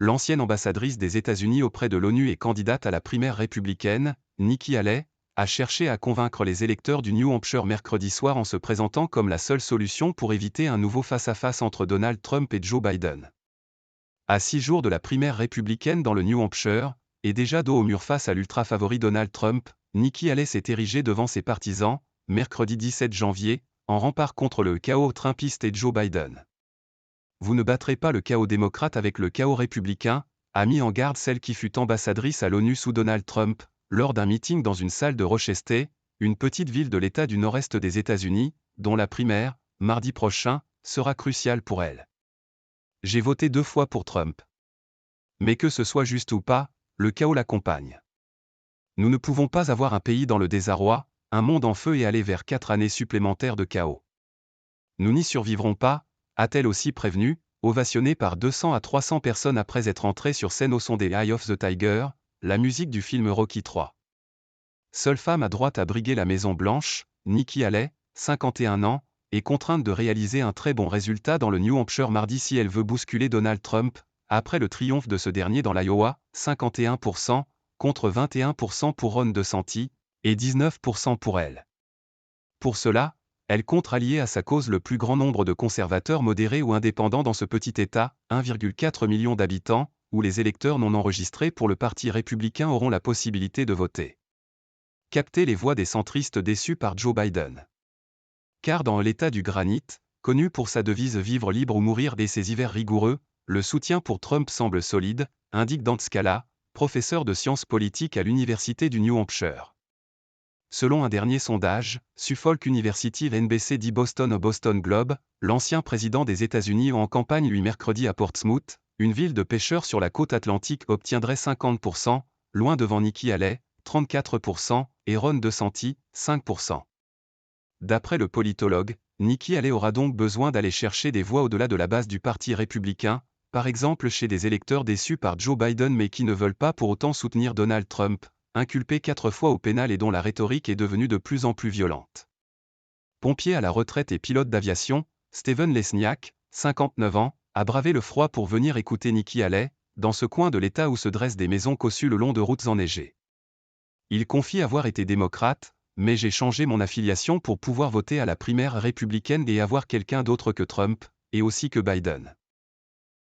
l'ancienne ambassadrice des États-Unis auprès de l'ONU et candidate à la primaire républicaine, Nikki Haley, a cherché à convaincre les électeurs du New Hampshire mercredi soir en se présentant comme la seule solution pour éviter un nouveau face-à-face entre Donald Trump et Joe Biden. À 6 jours de la primaire républicaine dans le New Hampshire, et déjà dos au mur face à l'ultra-favori Donald Trump, Nikki Haley s'est érigée devant ses partisans, mercredi 17 janvier, en rempart contre le chaos trumpiste et Joe Biden. Vous ne battrez pas le chaos démocrate avec le chaos républicain, a mis en garde celle qui fut ambassadrice à l'ONU sous Donald Trump, lors d'un meeting dans une salle de Rochester, une petite ville de l'État du nord-est des États-Unis, dont la primaire, mardi prochain, sera cruciale pour elle. J'ai voté 2 fois pour Trump. Mais que ce soit juste ou pas, le chaos l'accompagne. Nous ne pouvons pas avoir un pays dans le désarroi, un monde en feu et aller vers 4 années supplémentaires de chaos. Nous n'y survivrons pas, a-t-elle aussi prévenu, ovationnée par 200 à 300 personnes après être entrée sur scène au son des Eye of the Tiger, la musique du film Rocky III. Seule femme à droite à briguer la Maison-Blanche, Nikki Haley, 51 ans, est contrainte de réaliser un très bon résultat dans le New Hampshire mardi si elle veut bousculer Donald Trump, après le triomphe de ce dernier dans l'Iowa, 51%, contre 21% pour Ron DeSantis, et 19% pour elle. Pour cela, elle compte rallier à sa cause le plus grand nombre de conservateurs modérés ou indépendants dans ce petit État, 1,4 million d'habitants, où les électeurs non enregistrés pour le Parti républicain auront la possibilité de voter. Capter les voix des centristes déçus par Joe Biden. Car dans l'État du granit, connu pour sa devise « Vivre libre ou mourir » et ses hivers rigoureux, le soutien pour Trump semble solide, indique Dan Scala, professeur de sciences politiques à l'Université du New Hampshire. Selon un dernier sondage, Suffolk University NBC dit Boston au Boston Globe, l'ancien président des États-Unis en campagne lui mercredi à Portsmouth, une ville de pêcheurs sur la côte atlantique obtiendrait 50%, loin devant Nikki Haley, 34%, et Ron DeSantis, 5%. D'après le politologue, Nikki Haley aura donc besoin d'aller chercher des voix au-delà de la base du Parti républicain, par exemple chez des électeurs déçus par Joe Biden mais qui ne veulent pas pour autant soutenir Donald Trump, inculpé 4 fois au pénal et dont la rhétorique est devenue de plus en plus violente. Pompier à la retraite et pilote d'aviation, Stephen Lesniak, 59 ans, a bravé le froid pour venir écouter Nikki Haley, dans ce coin de l'État où se dressent des maisons cossues le long de routes enneigées. Il confie avoir été démocrate, mais j'ai changé mon affiliation pour pouvoir voter à la primaire républicaine et avoir quelqu'un d'autre que Trump, et aussi que Biden.